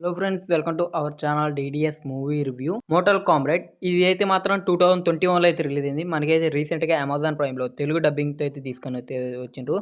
Hello friends, welcome to our channel DDS movie review. Mortal comrade ఇది అయితే మాత్రం 2021లో అయితే రిలీజ్ అయింది. మనకైతే రీసెంట్గా అమెజాన్ ప్రైమ్లో తెలుగు డబ్బింగ్తో అయితే తీసుకొని అయితే వచ్చిండ్రు.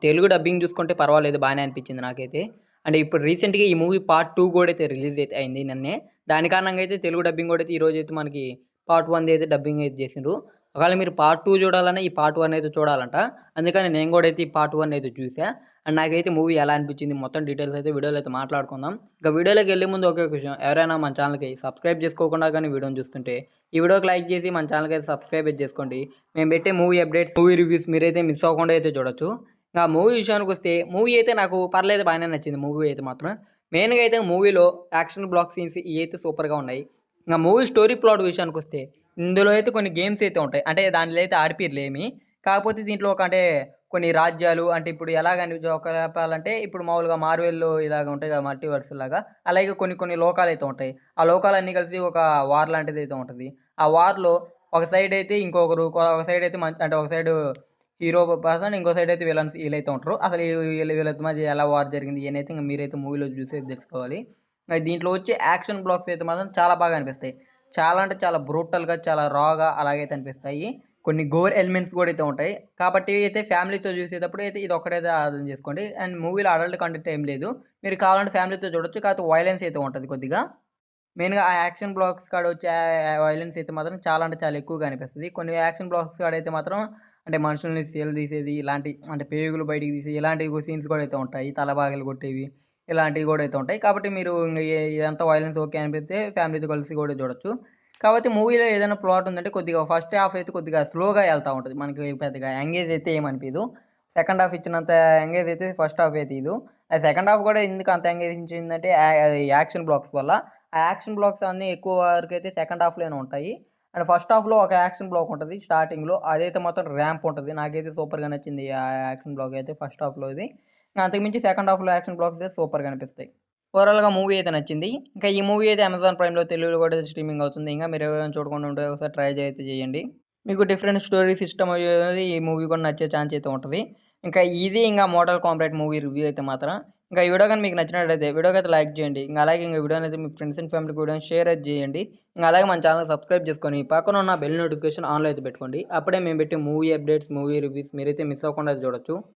తెలుగు డబ్బింగ్ చూసుకుంటే పర్వాలేదు, బాగానే అనిపించింది నాకైతే. అంటే ఇప్పుడు రీసెంట్గా ఈ మూవీ పార్ట్ 2 కూడా అయితే రిలీజ్ అయితే అయింది నిన్నే. దాని కారణంగా అయితే తెలుగు డబ్బింగ్ కూడా అయితే ఈరోజు అయితే మనకి పార్ట్ 1 అయితే డబ్బింగ్ అయితే చేసిండ్రు. ఒకవేళ మీరు పార్ట్ 2 చూడాలన్నా ఈ పార్ట్ 1 అయితే చూడాలంట. అందుకని నేను కూడా అయితే ఈ పార్ట్ 1 అయితే చూసా. అండ్ నాకైతే మూవీ ఎలా అనిపించింది మొత్తం డీటెయిల్స్ అయితే వీడియోలో అయితే మాట్లాడుకుందాం. ఇంకా వీడియోలోకి వెళ్ళే ముందు ఒకే విషయం, ఎవరైనా మన ఛానల్కి సబ్స్క్రైబ్ చేసుకోకుండా కానీ వీడియోని చూస్తుంటే ఈ వీడియోకి లైక్ చేసి మన ఛానల్కి అయితే సబ్స్క్రైబ్ అయితే చేసుకోండి. మేము పెట్టే మూవీ అప్డేట్స్, మూవీ రివ్యూస్ మీరైతే మిస్ అవ్వకుండా అయితే చూడొచ్చు. ఇంకా మూవీ విషయానికి వస్తే మూవీ అయితే నాకు పర్లేదు, బాగానే నచ్చింది మూవీ అయితే మాత్రం. మెయిన్గా అయితే మూవీలో యాక్షన్ బ్లాక్ సీన్స్ ఇవి అయితే సూపర్గా ఉన్నాయి. ఇంకా మూవీ స్టోరీ ప్లాట్ విషయానికి వస్తే ఇందులో అయితే కొన్ని గేమ్స్ అయితే ఉంటాయి. అంటే దానిలో అయితే ఆడిపిర్లు ఏమి, కాకపోతే దీంట్లో ఒక అంటే కొన్ని రాజ్యాలు అంటే ఇప్పుడు ఎలాగని ఒక చెప్పాలంటే ఇప్పుడు మామూలుగా మార్వెల్‌లో ఇలాగ ఉంటాయి కదా! మల్టీవర్స్ లాగా. అలాగే కొన్ని కొన్ని లోకాలైతే ఉంటాయి. ఆ లోకాలన్నీ కలిసి ఒక వార్ లాంటిదైతే ఉంటది. ఆ వార్‌లో ఒక సైడ్ అయితే ఇంకొకరు ఒక సైడ్ అయితే అంటే ఒక సైడు హీరో పర్సన్, ఇంకో సైడ్ అయితే విలన్స్ ఈళ్ళైతే ఉంటారు. అసలు వీళ్ళ మధ్య ఎలా వార్ జరిగింది ఇయన్నైతే ఇంక మీరైతే మూవీలో చూసే తెలుసుకోవాలి. దీంట్లో వచ్చే యాక్షన్ బ్లాక్స్ అయితే మాత్రం చాలా బాగా అనిపిస్తాయి. చాలా అంటే చాలా బ్రూటల్‌గా, చాలా రాగా అలాగైతే అనిపిస్తాయి. కొన్ని గోర్ ఎలిమెంట్స్ కూడా అయితే ఉంటాయి. కాబట్టి అయితే ఫ్యామిలీతో చూసేటప్పుడు అయితే ఇదొక్కటైతే అర్థం చేసుకోండి. అండ్ మూవీలో అడల్ట్ కంటెంట్ ఏం లేదు. మీరు కావాలంటే ఫ్యామిలీతో చూడొచ్చు. కాకపోతే వయలెన్స్ అయితే ఉంటది కొద్దిగా. మెయిన్‌గా ఆ యాక్షన్ బ్లాక్స్ కాడ వచ్చే వయలెన్స్ అయితే మాత్రం చాలా అంటే చాలా ఎక్కువగా అనిపిస్తది. కొన్ని యాక్షన్ బ్లాక్స్ కాడైతే మాత్రం అంటే మనుషుల్ని తీసేది ఇలాంటి అంటే పేగులు బయటికి తీసేది ఇలాంటివి సీన్స్ కూడా అయితే ఉంటాయి. తల పగలు కొట్టేవి ఇలాంటివి కూడా అయితే ఉంటాయి. కాబట్టి మీరు ఇంగ ఇదంతా వయలెన్స్ ఓకే అనిపిస్తే ఫ్యామిలీతో కలిసి కూడా చూడొచ్చు. కాపోతే మూవీలో ఏదైనా ప్లాట్ ఉందంటే కొద్దిగా ఫస్ట్ హాఫ్ అయితే కొద్దిగా స్లోగా ఎళ్తా ఉంటది. మనకి పెద్దగా ఎంగేజ్ అయితే ఏమనిపియదు. సెకండ్ హాఫ్ ఇచ్చినంత ఎంగేజ్ అయితే ఫస్ట్ హాఫ్ అయితే ఇయ్యదు. ఆ సెకండ్ హాఫ్ కూడా ఎందుకు అంత ఎంగేజ్ ఇచ్చిందంటే యాక్షన్ బ్లాక్స్ వల్ల. ఆ యాక్షన్ బ్లాక్స్ అన్నీ ఎక్కువ వరకైతే సెకండ్ హాఫ్‌లోనే ఉంటాయి. అండ్ ఫస్ట్ హాఫ్‌లో ఒక యాక్షన్ బ్లాక్ ఉంటది స్టార్టింగ్‌లో. అదైతే మాత్రం ర్యాంప్ ఉంటది. నాకైతే సూపర్‌గా నచ్చింది ఆ యాక్షన్ బ్లాక్ అయితే ఫస్ట్ హాఫ్‌లోది. అంతకు మించి సెకండ్ హాఫ్‌లో యాక్షన్ బ్లాక్స్ అయితే సూపర్‌గా అనిపిస్తాయి. ఓవరాల్‌గా మూవీ అయితే నచ్చింది. ఇంకా ఈ మూవీ అయితే అమెజాన్ ప్రైమ్‌లో తెలుగులో కూడా స్ట్రీమింగ్ అవుతుంది. ఇంకా మీరు ఎవరైనా చూడకుండా ఉంటే ఒకసారి ట్రై అయితే చేయండి. మీకు డిఫరెంట్ స్టోరీస్ ఇష్టం అయ్యేది ఈ మూవీ కూడా నచ్చే ఛాన్స్ అయితే ఉంటది. ఇంకా ఇది ఇంగా మోర్టల్ కాంబాట్ మూవీ రివ్యూ అయితే మాత్రం ఇంకా ఈ వీడియో గాని మీకు నచ్చినట్లయితే వీడియోకైతే లైక్ చేయండి. ఇంకా అలాగే ఇంక వీడియోని అయితే మీ ఫ్రెండ్స్ అండ్ ఫ్యామిలీకి కూడా షేర్ అయితే చేయండి. ఇంకా అలాగే మన ఛానల్ సబ్స్క్రైబ్ చేసుకొని పక్కన ఉన్న బెల్ నోటిఫికేషన్ ఆన్‌లో అయితే పెట్టుకోండి. అప్పుడే మేము పెట్టే మూవీ అప్డేట్స్, మూవీ రివ్యూస్ మీరైతే మిస్ అవ్వకుండా చూడొచ్చు.